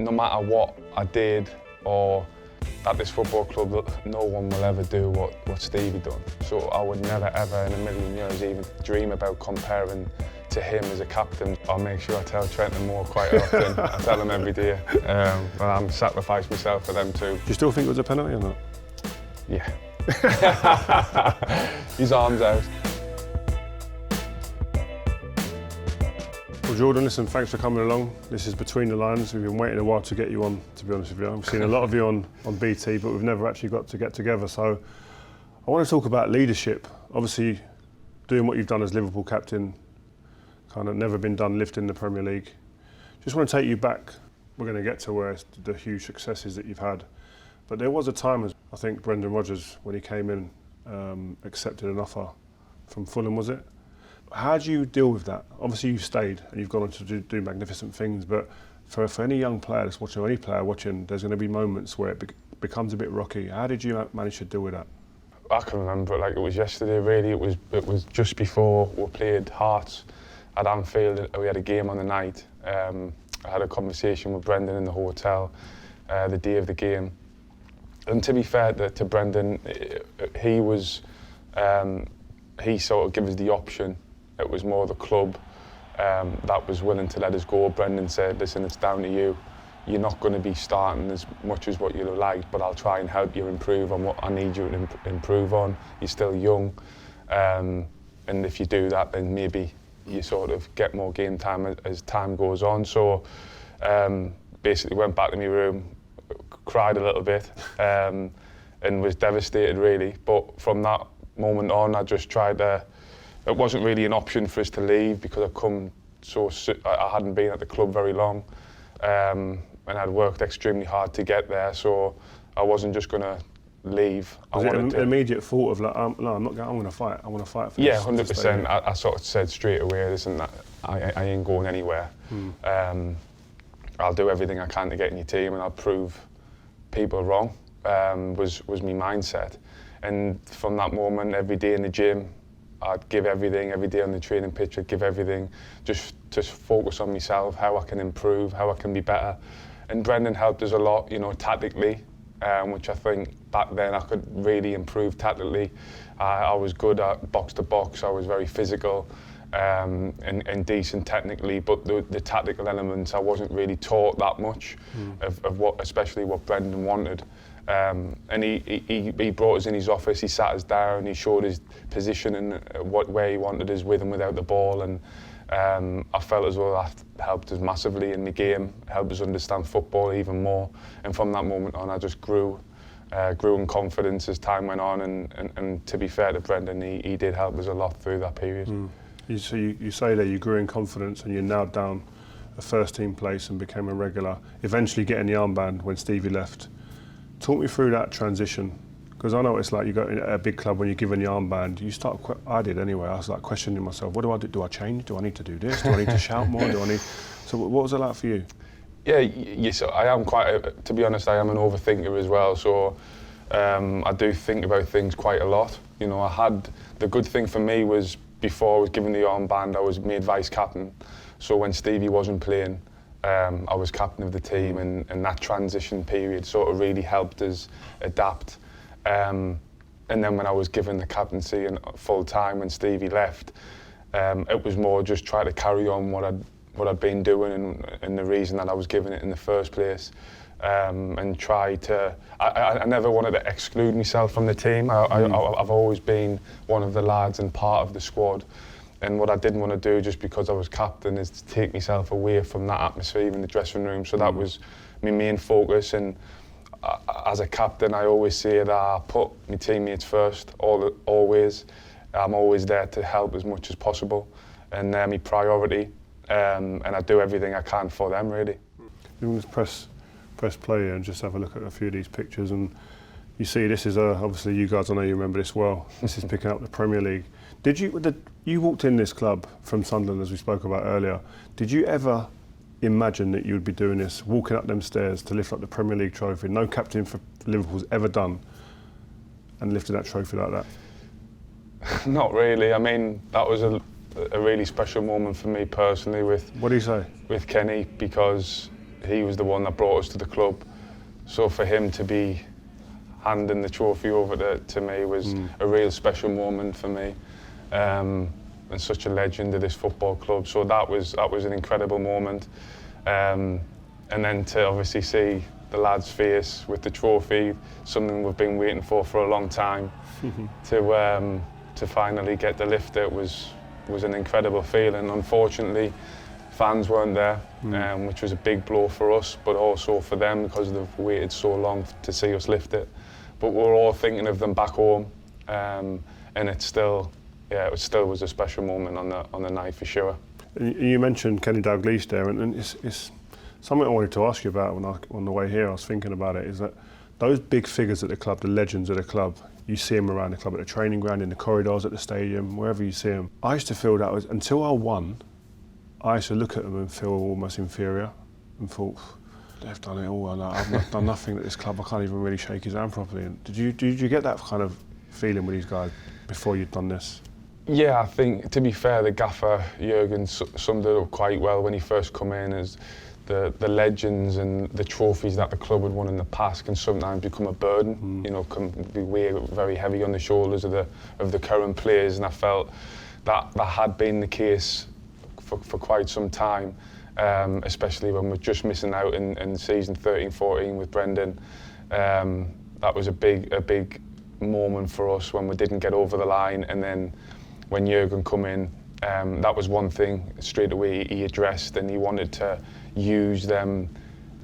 no matter what I did or at this football club, no one will ever do what Stevie done. So I would never ever in a million years even dream about comparing to him as a captain. I'll make sure I tell Trenton Moore quite often. I tell him every day. But I'm sacrificed myself for them too. Do you still think it was a penalty or not? Yeah. His arms out. Well, Jordan, listen, thanks for coming along. This is Between the Lines. We've been waiting a while to get you on, to be honest with you. I've seen a lot of you on BT, but we've never actually got to get together. So I want to talk about leadership. Obviously, doing what you've done as Liverpool captain, kind of never been done lifting the Premier League. Just want to take you back. We're going to get to where the huge successes that you've had. But there was a time, as I think Brendan Rodgers, when he came in, accepted an offer from Fulham, was it? How do you deal with that? Obviously you've stayed and you've gone on to do magnificent things, but for any young player that's watching, or any player watching, there's going to be moments where it becomes a bit rocky. How did you manage to deal with that? I can remember it like it was yesterday really. It was just before we played Hearts at Anfield. We had a game on the night. I had a conversation with Brendan in the hotel the day of the game. And to be fair to Brendan, he sort of gave us the option. It was more the club that was willing to let us go. Brendan said, listen, it's down to you. You're not going to be starting as much as what you'd have liked, but I'll try and help you improve on what I need you to improve on. You're still young, and if you do that, then maybe you sort of get more game time as time goes on. So basically went back to my room, cried a little bit, and was devastated really. But from that moment on, I just tried to. It wasn't really an option for us to leave because I hadn't been at the club very long, and I'd worked extremely hard to get there. So I wasn't just going to leave. Was it an immediate thought of like, no, I'm not going. I'm going to fight. I want to fight for this. Yeah, 100%. I sort of said straight away, listen, I ain't going anywhere. I'll do everything I can to get in your team, and I'll prove people wrong. Was my mindset, and from that moment, every day in the gym, I'd give everything. Every day on the training pitch, I'd give everything. Just focus on myself, how I can improve, how I can be better. And Brendan helped us a lot, tactically, which I think back then I could really improve tactically. I was good at box to box. I was very physical and decent technically, but the tactical elements I wasn't really taught that much of what, especially what Brendan wanted. And he brought us in his office, he sat us down, he showed his position and where he wanted us with and without the ball, and I felt as though that helped us massively in the game, helped us understand football even more, and from that moment on I just grew in confidence as time went on, and to be fair to Brendan, he did help us a lot through that period. You say that you grew in confidence and you're now down a first team place and became a regular, eventually getting the armband when Stevie left. Talk me through that transition, because I know it's like you got in a big club when you're given the armband, you start, I did anyway, I was like questioning myself, what do I do? Do I change? Do I need to do this? Do I need to shout more? So what was it like for you? Yeah, so I am to be honest, I am an overthinker as well, so I do think about things quite a lot. The good thing for me was before I was given the armband, I was made vice captain, so when Stevie wasn't playing, I was captain of the team, and that transition period sort of really helped us adapt. And then when I was given the captaincy and full time when Stevie left, it was more just try to carry on what I'd been doing and the reason that I was given it in the first place. And try to. I never wanted to exclude myself from the team. I've always been one of the lads and part of the squad. And what I didn't want to do, just because I was captain, is to take myself away from that atmosphere in the dressing room. So that was my main focus. And as a captain, I always say that I put my teammates first, always. I'm always there to help as much as possible. And they're my priority. And I do everything I can for them, really. You just press play here and just have a look at a few of these pictures. And you see, this is obviously you guys, I know you remember this well. This is picking up the Premier League. Did you walked in this club from Sunderland, as we spoke about earlier. Did you ever imagine that you would be doing this, walking up them stairs to lift up the Premier League trophy? No captain for Liverpool's ever done, and lifted that trophy like that. Not really. I mean, that was a really special moment for me personally with. What do you say? With Kenny, because he was the one that brought us to the club. So for him to be handing the trophy over to me was a real special moment for me, and such a legend of this football club. So that was an incredible moment, and then to obviously see the lad's face with the trophy, something we've been waiting for a long time, to finally get to lift it was an incredible feeling. Unfortunately, fans weren't there, which was a big blow for us, but also for them because they've waited so long to see us lift it. But we're all thinking of them back home, and it still was a special moment on the night for sure. And you mentioned Kenny Dalglish there, and it's something I wanted to ask you about on the way here. I was thinking about it, is that those big figures at the club, the legends of the club, you see them around the club at the training ground, in the corridors at the stadium, wherever you see them. I used to feel that was, until I won, I used to look at them and feel almost inferior and thought, they've done it all, and I've not done nothing at this club. I can't even really shake his hand properly. And did you get that kind of feeling with these guys before you'd done this? Yeah, I think, to be fair, the gaffer, Jurgen, summed it up quite well when he first come in, as the legends and the trophies that the club had won in the past can sometimes become a burden, can be very heavy on the shoulders of the current players, and I felt that had been the case for quite some time, especially when we're just missing out in season 13-14 with Brendan. That was a big moment for us when we didn't get over the line, and then when Jurgen come in, that was one thing straight away he addressed, and he wanted to use them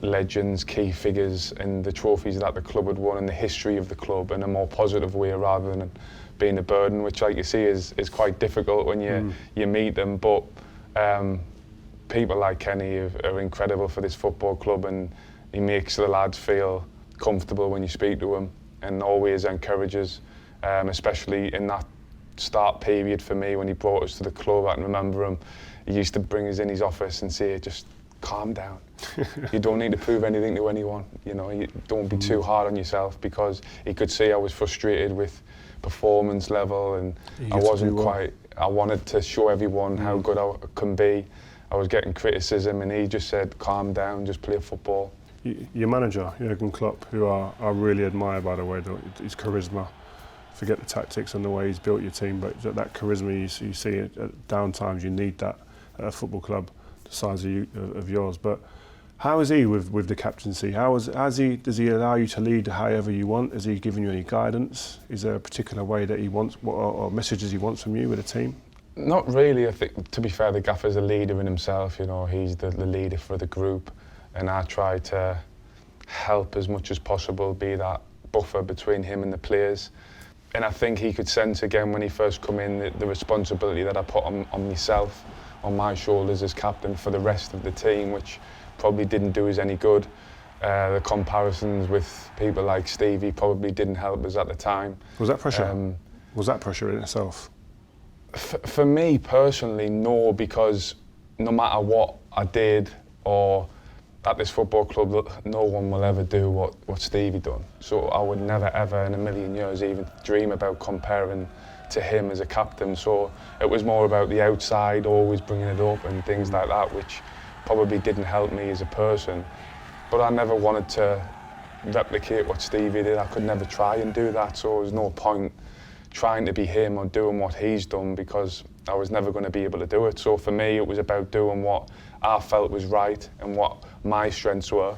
legends, key figures, and the trophies that the club had won and the history of the club in a more positive way rather than being a burden, which, like you see, is quite difficult when you meet them. But people like Kenny are incredible for this football club, and he makes the lads feel comfortable when you speak to him, and always encourages, especially in that start period for me when he brought us to the club. I can remember him, he used to bring us in his office and say, just calm down. You don't need to prove anything to anyone. You don't be too hard on yourself, because he could see I was frustrated with performance level, and I wasn't quite. I wanted to show everyone how good I can be. I was getting criticism, and he just said, calm down, just play football. Your manager, Jurgen Klopp, who I really admire, by the way, his charisma. Forget the tactics and the way he's built your team, but that charisma you see at down times, you need that at a football club the size of yours. But how is he with the captaincy? Does he allow you to lead however you want? Has he given you any guidance? Is there a particular way that he wants, or messages he wants from you with the team? Not really. I think, to be fair, the gaffer's a leader in himself. He's the leader for the group, and I try to help as much as possible, be that buffer between him and the players. And I think he could sense again when he first come in the responsibility that I put on myself, on my shoulders as captain for the rest of the team, which probably didn't do us any good. The comparisons with people like Stevie probably didn't help us at the time. Was that pressure? Was that pressure in itself? For me personally, no, because no matter what I did or at this football club, no one will ever do what Stevie done. So I would never ever in a million years even dream about comparing to him as a captain. So it was more about the outside, always bringing it up and things like that, which probably didn't help me as a person. But I never wanted to replicate what Stevie did. I could never try and do that, so there was no point trying to be him or doing what he's done, because I was never going to be able to do it. So for me, it was about doing what I felt was right and what my strengths were,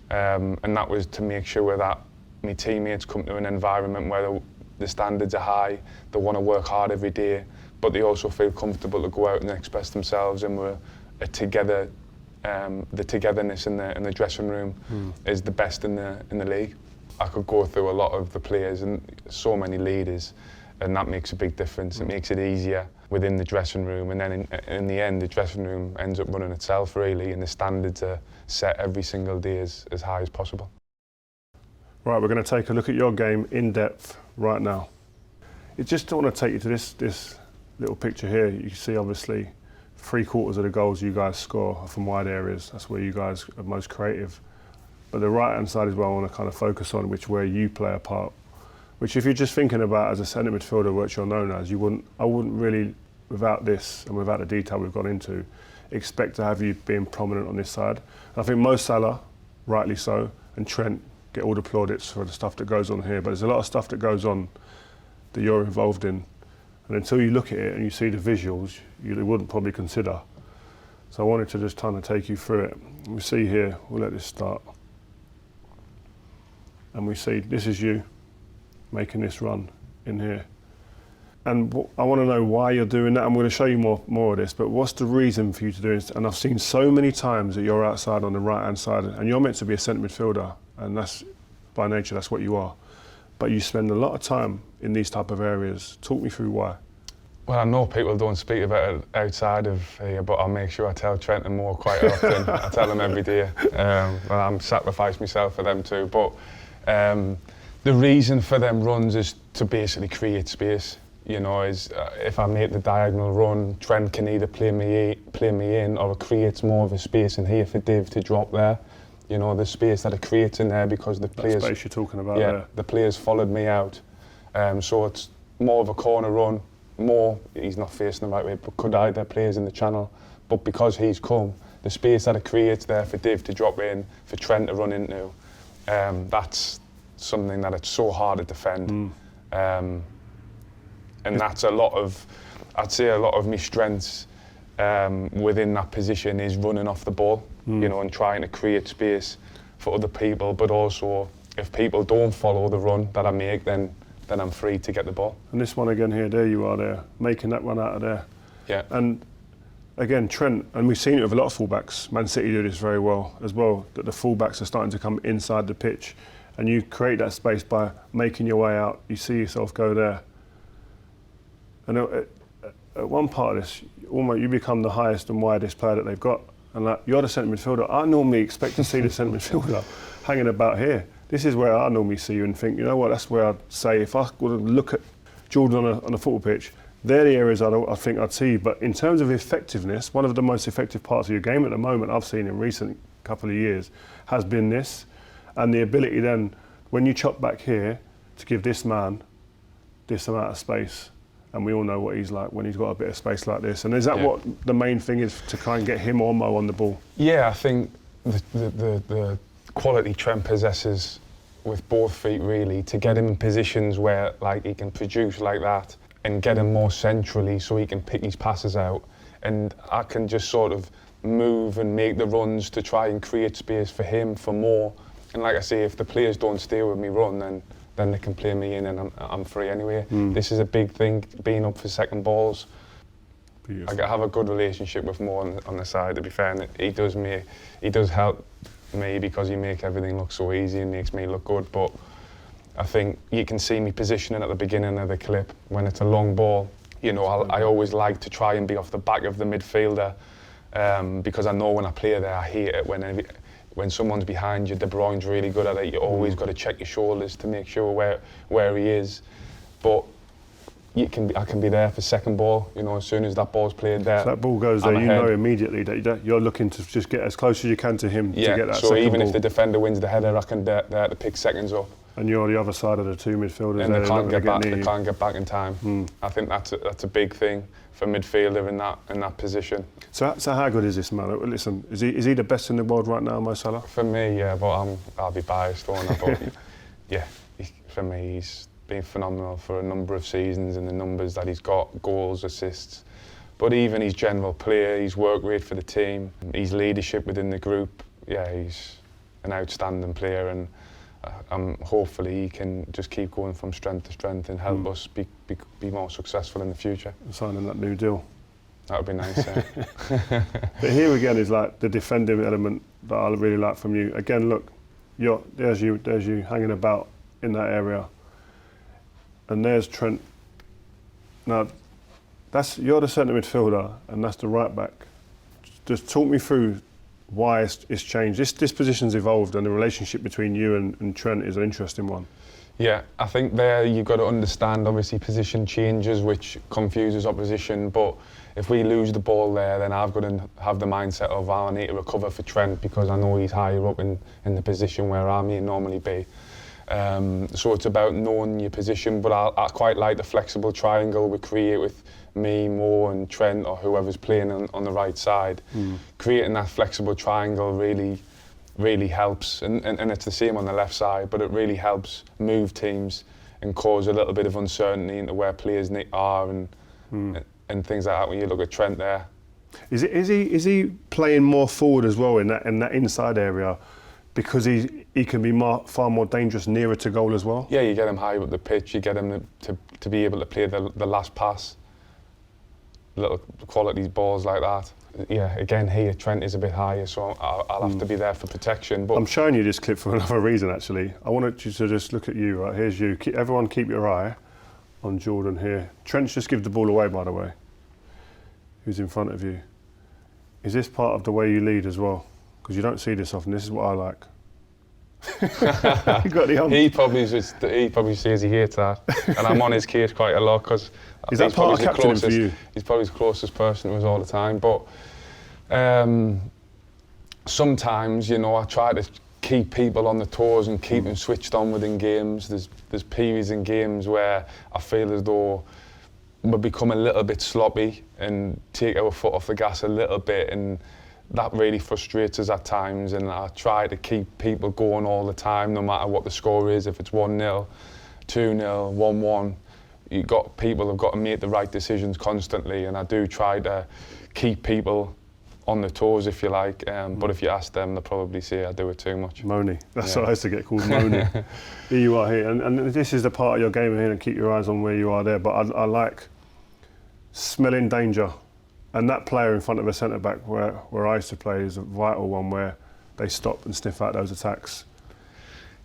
and that was to make sure that my teammates come to an environment where the standards are high, they want to work hard every day, but they also feel comfortable to go out and express themselves, and we're together. The togetherness in the dressing room is the best in the league. I could go through a lot of the players and so many leaders, and that makes a big difference. It makes it easier within the dressing room, and then in the end, the dressing room ends up running itself really, and the standards are set every single day as high as possible. Right, we're going to take a look at your game in depth right now. I just want to take you to this little picture here. You can see obviously 3/4 of the goals you guys score are from wide areas. That's where you guys are most creative. But the right-hand side is where I want to kind of focus on, where you play a part. Which, if you're just thinking about as a centre midfielder, what you're known as, I wouldn't really, without this and without the detail we've gone into, expect to have you being prominent on this side. And I think Mo Salah, rightly so, and Trent get all the plaudits for the stuff that goes on here, but there's a lot of stuff that goes on that you're involved in. And until you look at it and you see the visuals, you wouldn't probably consider. So I wanted to just kind of take you through it. We see here, we'll let this start. And we see, this is you making this run in here. And I want to know why you're doing that. I'm going to show you more of this, but what's the reason for you to do this? And I've seen so many times that you're outside on the right-hand side, and you're meant to be a centre midfielder, and that's, by nature, that's what you are. But you spend a lot of time in these type of areas. Talk me through why. Well, I know people don't speak about it outside of here, but I'll make sure I tell Trent and Mo quite often. I tell them every day. I'm sacrifice myself for them too. But the reason for them runs is to basically create space. You know, if I make the diagonal run, Trent can either play me in, or it creates more of a space in here for Div to drop there. You know, the space that it creates in there because the players. That space you're talking about. Yeah, there. the players followed me out, so it's more of a corner run. More, he's not facing the right way, but could either players in the channel. But because he's come, the space that it creates there for Div to drop in, for Trent to run into, that's something that it's so hard to defend. And that's I'd say a lot of my strengths within that position is running off the ball, you know, and trying to create space for other people. But also, if people don't follow the run that I make, then I'm free to get the ball. And this one again here, there you are there, making that run out of there. Yeah. And again, Trent, and we've seen it with a lot of fullbacks, Man City do this very well as well, that the fullbacks are starting to come inside the pitch, and you create that space by making your way out. You see yourself go there. And at one part of this, almost you become the highest and widest player that they've got. And like, you're the centre midfielder. I normally expect to see the centre midfielder hanging about here. This is where I normally see you and think, you know what, that's where I'd say, if I were to look at Jordan on a football pitch, they're the areas I think I'd see. But in terms of effectiveness, one of the most effective parts of your game at the moment I've seen in recent couple of years has been this. And the ability then, when you chop back here, to give this man this amount of space. And we all know what he's like when he's got a bit of space like this. And is that what the main thing is, to try and get him or Mo on the ball? Yeah, I think the quality Trent possesses with both feet, really, to get him in positions where like he can produce like that and get him more centrally so he can pick his passes out. And I can just sort of move and make the runs to try and create space for him, for more. And like I say, if the players don't stay with me run, then they can play me in and I'm free anyway. This is a big thing, being up for second balls. Beautiful. I have a good relationship with Mo on the side, to be fair, and he does help me because he makes everything look so easy and makes me look good. But I think you can see me positioning at the beginning of the clip when it's a long ball. You know, I always like to try and be off the back of the midfielder because I know when I play there, I hate it when someone's behind you. De Bruyne's really good at it. You always got to check your shoulders to make sure where he is. But I can be there for second ball. You know, as soon as that ball's played there, so that ball goes there, you know immediately that you're looking to just get as close as you can to him to get that second ball. So even if the defender wins the header, I can there to pick seconds up. And you're on the other side of the two midfielders. And they can't get back in time. I think that's a big thing for midfielder in that position. So how good is this man? Listen, is he the best in the world right now, Mo Salah? For me, yeah, but I'll be biased on that. But yeah, for me, he's been phenomenal for a number of seasons, and the numbers that he's got, goals, assists. But even his general play, his work rate for the team, his leadership within the group, yeah, he's an outstanding player, and hopefully he can just keep going from strength to strength and help us be more successful in the future. Signing that new deal. That would be nice, yeah. But here again is like the defending element that I really like from you. Again, look, there's you hanging about in that area. And there's Trent. Now, you're the centre midfielder and that's the right back. Just talk me through why it's changed. This position's evolved, and the relationship between you and Trent is an interesting one. Yeah, I think there you've got to understand, obviously, position changes, which confuses opposition. But if we lose the ball there, then I've got to have the mindset of I need to recover for Trent because I know he's higher up in the position where I may normally be. So it's about knowing your position, but I quite like the flexible triangle we create with me, Mo and Trent, or whoever's playing on the right side. Creating that flexible triangle really helps, and it's the same on the left side, but it really helps move teams and cause a little bit of uncertainty into where players are and things like that. When you look at Trent there, is he playing more forward as well in that inside area, because he can be far more dangerous nearer to goal as well? Yeah, you get him high up the pitch, you get him to be able to play the last pass, little quality balls like that. Yeah, again here Trent is a bit higher, so I'll have to be there for protection. But I'm showing you this clip for another reason actually. I wanted you to just look at you, right? Here's you. Everyone keep your eye on Jordan here. Trent's just give the ball away, by the way. Who's in front of you? Is this part of the way you lead as well? Because you don't see this often. This is what I like. You got the he probably says he hates that, and I'm on his case quite a lot because is that part of captaining for you? He's probably the closest person to us all the time. But sometimes, you know, I try to keep people on the toes and keep them switched on within games. There's periods in games where I feel as though we become a little bit sloppy and take our foot off the gas a little bit, and that really frustrates us at times. And I try to keep people going all the time, no matter what the score is. If it's 1-0, 2-0, 1-1, people have got to make the right decisions constantly, and I do try to keep people on the toes, if you like. But if you ask them, they'll probably say I do it too much. Moany. That's what I used to get called, Moany. Here you are here, and this is the part of your game here, and keep your eyes on where you are there. But I like smelling danger. And that player in front of a centre-back where I used to play is a vital one, where they stop and sniff out those attacks.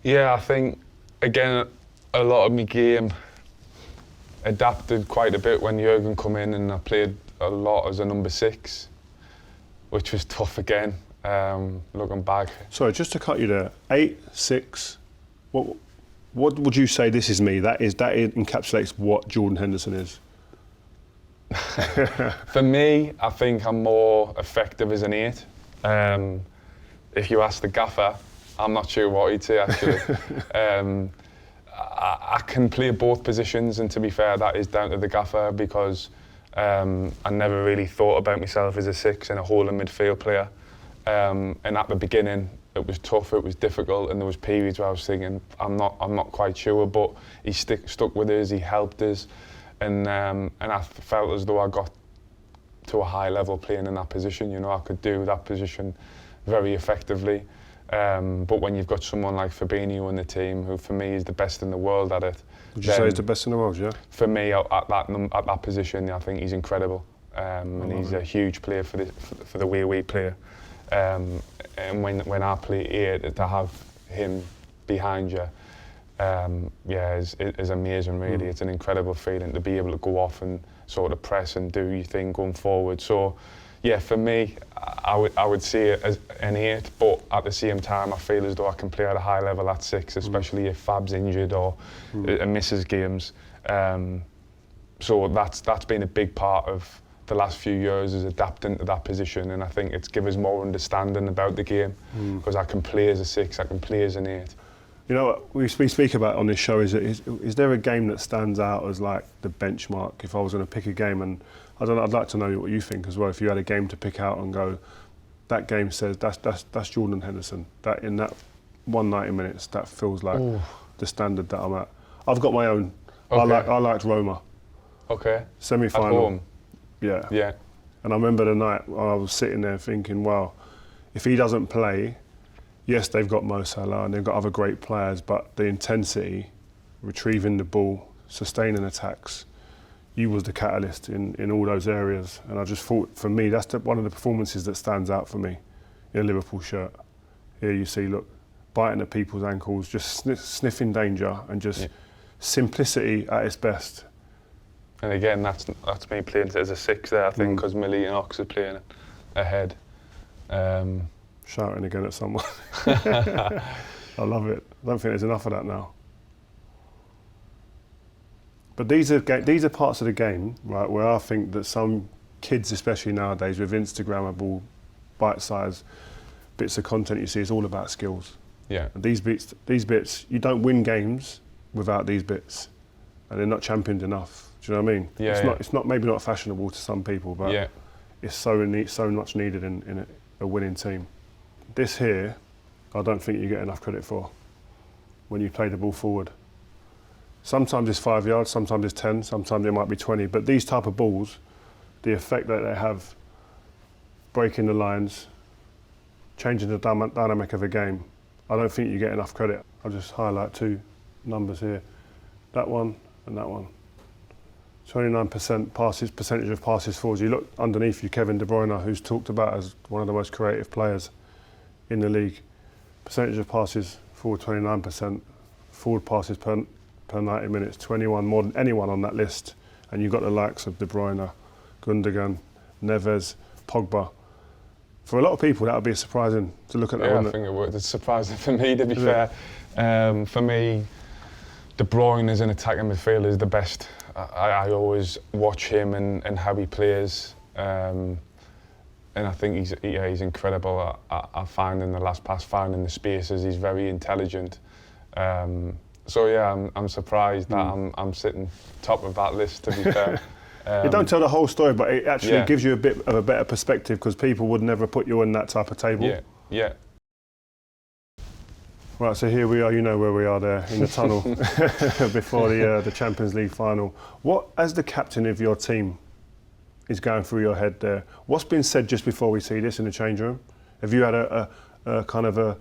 Yeah, I think, again, a lot of my game adapted quite a bit when Jurgen come in, and I played a lot as a number 6, which was tough again, looking back. Sorry, just to cut you there, 8, 6, what would you say this is me? That encapsulates what Jordan Henderson is. For me, I think I'm more effective as an 8. If you ask the gaffer, I'm not sure what he'd say actually. I can play both positions, and to be fair, that is down to the gaffer, because I never really thought about myself as a 6 and a holding midfield player. And at the beginning, it was tough, it was difficult, and there was periods where I was thinking, I'm not quite sure, but he stuck with us, he helped us. And I felt as though I got to a high level playing in that position. You know, I could do that position very effectively. But when you've got someone like Fabinho in the team, who for me is the best in the world at it. Would you say he's the best in the world, yeah? For me, at that position, I think he's incredible. And he's a huge player for the way we play. And when I play 8, to have him behind you, is amazing really. It's an incredible feeling to be able to go off and sort of press and do your thing going forward. So yeah, for me, I would see it as an 8, but at the same time I feel as though I can play at a high level at 6, especially if Fab's injured or misses games. So that's been a big part of the last few years, is adapting to that position, and I think it's given us more understanding about the game, because I can play as a 6, I can play as an 8. You know what we speak about on this show, is there a game that stands out as like the benchmark? If I was going to pick a game, and I'd like to know what you think as well. If you had a game to pick out and go, that game says that's Jordan Henderson. That in that 190 minutes, that feels like the standard that I'm at. I've got my own. Okay. I liked Roma. Okay. Semi-final. At home. Yeah. Yeah. And I remember the night I was sitting there thinking, wow, if he doesn't play. Yes, they've got Mo Salah and they've got other great players, but the intensity, retrieving the ball, sustaining attacks, you was the catalyst in all those areas. And I just thought, for me, that's one of the performances that stands out for me in a Liverpool shirt. Here you see, look, biting at people's ankles, just sniffing danger, and just simplicity at its best. And again, that's me playing as a 6 there, I think, because Millie and Ox are playing ahead. Shouting again at someone. I love it. I don't think there's enough of that now. But these are parts of the game, right, where I think that some kids, especially nowadays with Instagrammable, bite-sized bits of content you see, it's all about skills. Yeah. And these bits, you don't win games without these bits, and they're not championed enough. Do you know what I mean? Yeah, It's not maybe not fashionable to some people, but it's so much needed in a winning team. This here, I don't think you get enough credit for when you play the ball forward. Sometimes it's 5 yards, sometimes it's 10, sometimes it might be 20. But these type of balls, the effect that they have, breaking the lines, changing the dynamic of a game, I don't think you get enough credit. I'll just highlight 2 numbers here. That one and that one. 29% percentage of passes forwards. You look underneath you, Kevin De Bruyne, who's talked about as one of the most creative players in the league. Percentage of passes forward, 29%. Forward passes per 90 minutes, 21, more than anyone on that list. And you've got the likes of De Bruyne, Gundogan, Neves, Pogba. For a lot of people, that would be surprising to look at that. Yeah, I think it would. It's surprising for me, to be fair. For me, De Bruyne as an attacking midfielder is the best. I always watch him and how he plays, and I think he's incredible at finding the last pass, finding the spaces. He's very intelligent. So yeah, I'm surprised that I'm sitting top of that list, to be fair. You don't tell the whole story, but it actually gives you a bit of a better perspective, because people would never put you in that type of table. Yeah. Right, so here we are, you know where we are there, in the tunnel before the Champions League final. What, as the captain of your team, is going through your head there? What's been said just before we see this in the change room? Have you had a kind of a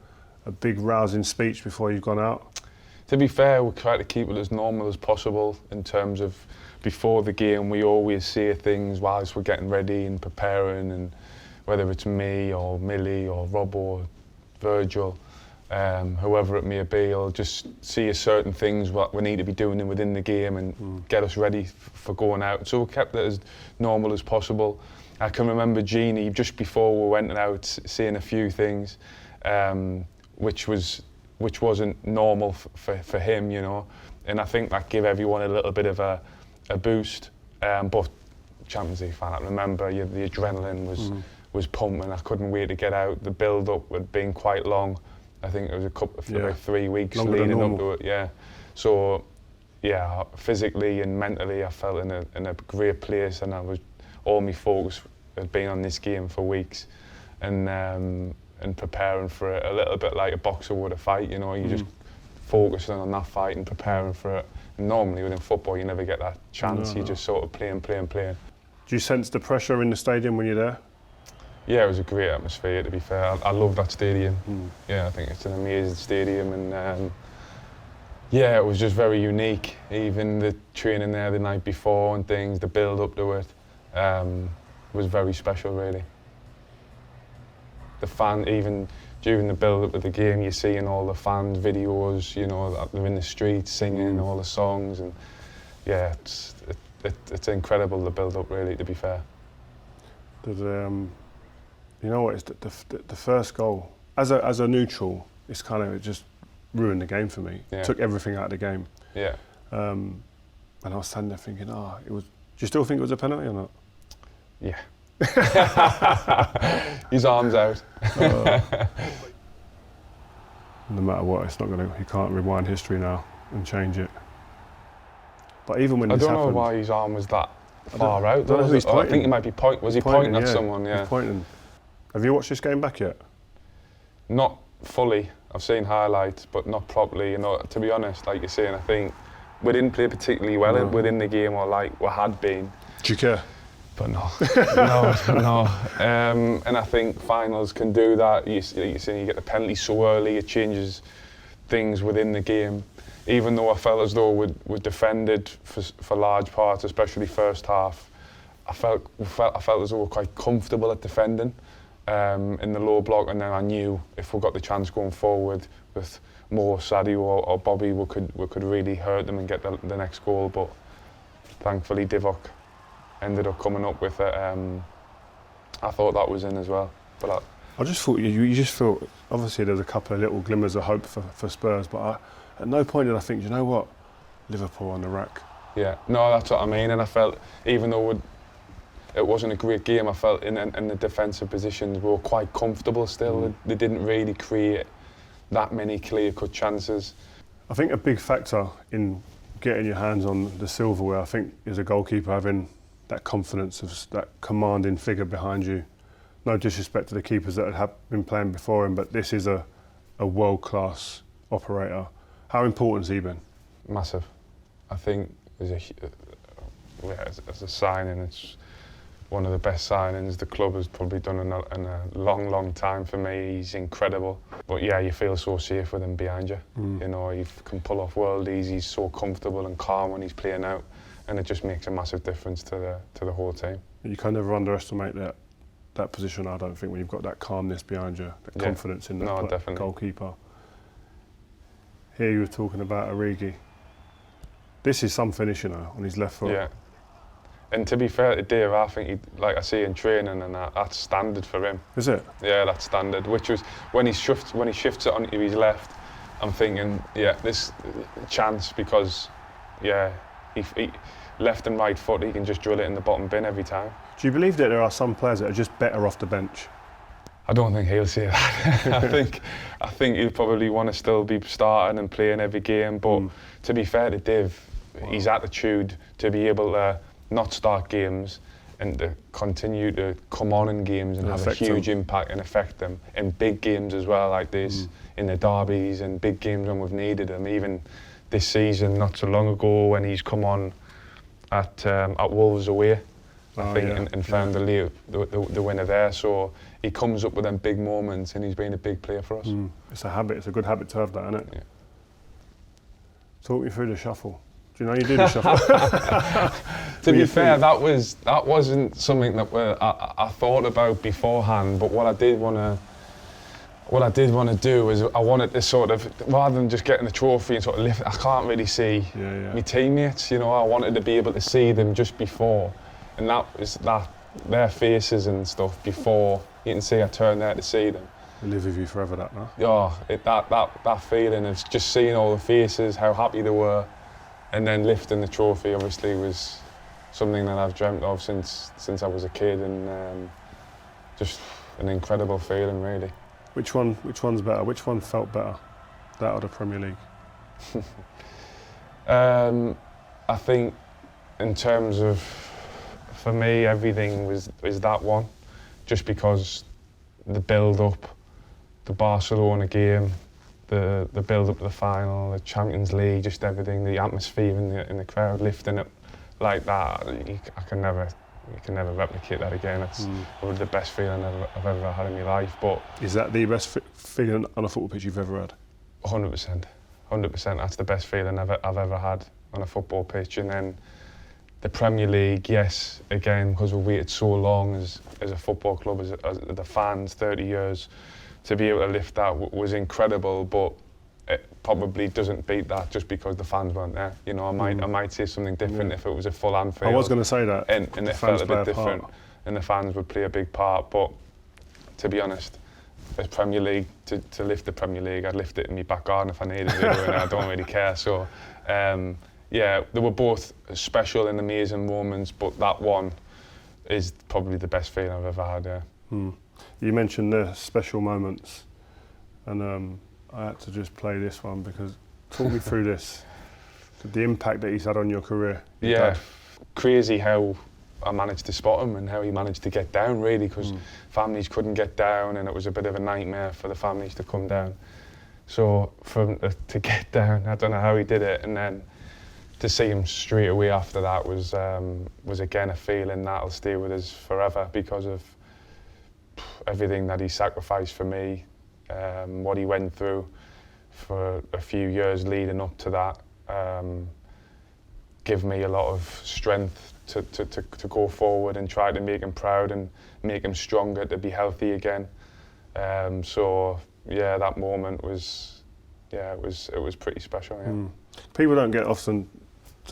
big rousing speech before you've gone out? To be fair, we try to keep it as normal as possible in terms of before the game. We always say things whilst we're getting ready and preparing, and whether it's me or Millie or Rob or Virgil, whoever it may be, or just see certain things what we need to be doing within the game and get us ready for going out. So we kept it as normal as possible. I can remember Jeannie, just before we went out, saying a few things which wasn't normal for him, you know, and I think that gave everyone a little bit of a boost. But Champions League fan, I remember the adrenaline was pumping. I couldn't wait to get out. The build-up had been quite long. I think it was about 3 weeks leading up to it. Yeah, so yeah, physically and mentally, I felt in a great place, and all my focus had been on this game for weeks, and preparing for it a little bit like a boxer would a fight. You know, you just focusing on that fight and preparing for it. And normally within football, you never get that chance. You just sort of playing. Do you sense the pressure in the stadium when you're there? Yeah, it was a great atmosphere, to be fair. I love that stadium. Yeah, I think it's an amazing stadium, and yeah, it was just very unique. Even the training there the night before and things, the build up to it, was very special, really. The fan, even during the build up of the game, you're seeing all the fan videos, you know, they're in the streets singing all the songs, and yeah, it's incredible, the build up, really, to be fair. You know what? It's the first goal. As a neutral, it's kind of, it just ruined the game for me. Yeah. Took everything out of the game. Yeah. And I was standing there thinking, it was. Do you still think it was a penalty or not? Yeah. His arms out. No matter what, it's not gonna. You can't rewind history now and change it. But even when this happened, I don't know why his arm was that far out. I don't know who he's pointing. I think he might be pointing. Was he pointing at someone? Yeah. He's pointing. Have you watched this game back yet? Not fully. I've seen highlights, but not properly. You know, to be honest, like you're saying, I think we didn't play particularly well within the game, or like we had been. Do you care? But no, no. And I think finals can do that. You get the penalty so early, it changes things within the game. Even though I felt as though we defended for large parts, especially first half, I felt as though we were quite comfortable at defending in the low block, and then I knew if we got the chance going forward with Mo, Sadio or Bobby, we could really hurt them and get the next goal. But thankfully, Divock ended up coming up with it. I thought that was in as well. But I just thought you just felt, obviously there's a couple of little glimmers of hope for Spurs, but at no point did I think, you know what, Liverpool on the rack. Yeah, no, that's what I mean. And I felt, even though it wasn't a great game, I felt in the defensive positions we were quite comfortable still. They didn't really create that many clear-cut chances. I think a big factor in getting your hands on the silverware, I think, is a goalkeeper having that confidence of that commanding figure behind you. No disrespect to the keepers that have been playing before him, but this is a world-class operator. How important has he been? Massive. I think as a signing, it's one of the best signings the club has probably done in a long, long time for me. He's incredible. But yeah, you feel so safe with him behind you. You know, he can pull off worldies. He's so comfortable and calm when he's playing out, and it just makes a massive difference to the whole team. You can never underestimate that position, I don't think, when you've got that calmness behind you, that confidence in that goalkeeper. Here you were talking about Origi. This is some finish, you know, on his left foot. Yeah. And to be fair to Dave, I think, like I see in training, and that's standard for him. Is it? Yeah, that's standard. Which was when he shifts it onto his left, I'm thinking, yeah, this chance, because, yeah, he left and right foot, he can just drill it in the bottom bin every time. Do you believe that there are some players that are just better off the bench? I don't think he'll say that. I think he'll probably want to still be starting and playing every game. But to be fair to Dave, his attitude to be able to not start games and to continue to come on in games and have a huge impact and affect them in big games as well, like this, in the derbies and big games when we've needed him. Even this season, not so long ago, when he's come on at Wolves away, I think, and found the winner there. So he comes up with them big moments, and he's been a big player for us. It's a habit. It's a good habit to have that, isn't it? Yeah. Talk me through the shuffle. Do you know you do the shuffle? To be fair, that wasn't something that I thought about beforehand. But what I did want to do is I wanted to sort of, rather than just getting the trophy and sort of lift, I can't really see my teammates. You know, I wanted to be able to see them just before, and their faces and stuff before you can see I turned there to see them. They live with you forever, that now. Yeah, that feeling of just seeing all the faces, how happy they were. And then lifting the trophy obviously was something that I've dreamt of since I was a kid, and just an incredible feeling, really. Which one's better? Which one felt better, that or the Premier League? I think in terms of, for me, everything was that one, just because the build-up, the Barcelona game, the build-up to the final, the Champions League, just everything, the atmosphere in the crowd, lifting it like that, you can never replicate that again. It's probably the best feeling I've ever had in my life. But is that the best feeling on a football pitch you've ever had? 100%. That's the best feeling I've ever had on a football pitch. And then the Premier League, yes, again, because we waited so long as a football club, as the fans, 30 years, to be able to lift that was incredible, but it probably doesn't beat that just because the fans weren't there. You know, I might say something different if it was a full Anfield. I was going to say that. And it felt a bit different, and the fans would play a big part. But to be honest, as Premier League, to lift the Premier League, I'd lift it in my back garden if I needed to, and I don't really care. So, yeah, they were both special and amazing moments, but that one is probably the best feeling I've ever had, yeah. You mentioned the special moments, and I had to just play this one because talk me through this, the impact that he's had on your career. Yeah, crazy how I managed to spot him and how he managed to get down, really, because families couldn't get down, and it was a bit of a nightmare for the families to come down. So to get down, I don't know how he did it, and then to see him straight away after that was again a feeling that'll stay with us forever because of everything that he sacrificed for me, what he went through for a few years leading up to that, give me a lot of strength to go forward and try to make him proud and make him stronger to be healthy again. So yeah, that moment was, it was pretty special. Yeah. People don't get often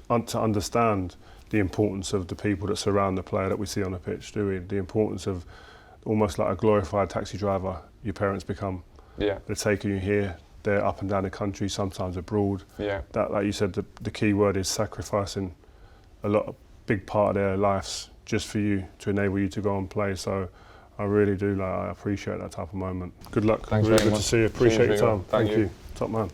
to understand the importance of the people that surround the player that we see on the pitch, do we? The importance of almost like a glorified taxi driver your parents become. Yeah. They're taking you here, they're up and down the country, sometimes abroad. Yeah. That, like you said, the key word is sacrificing a big part of their lives just for you, to enable you to go and play. So I really do. I appreciate that type of moment. Good luck. Thanks really very good much. to see you. Appreciate Cheers, your Rio. time. Thank you. Top man.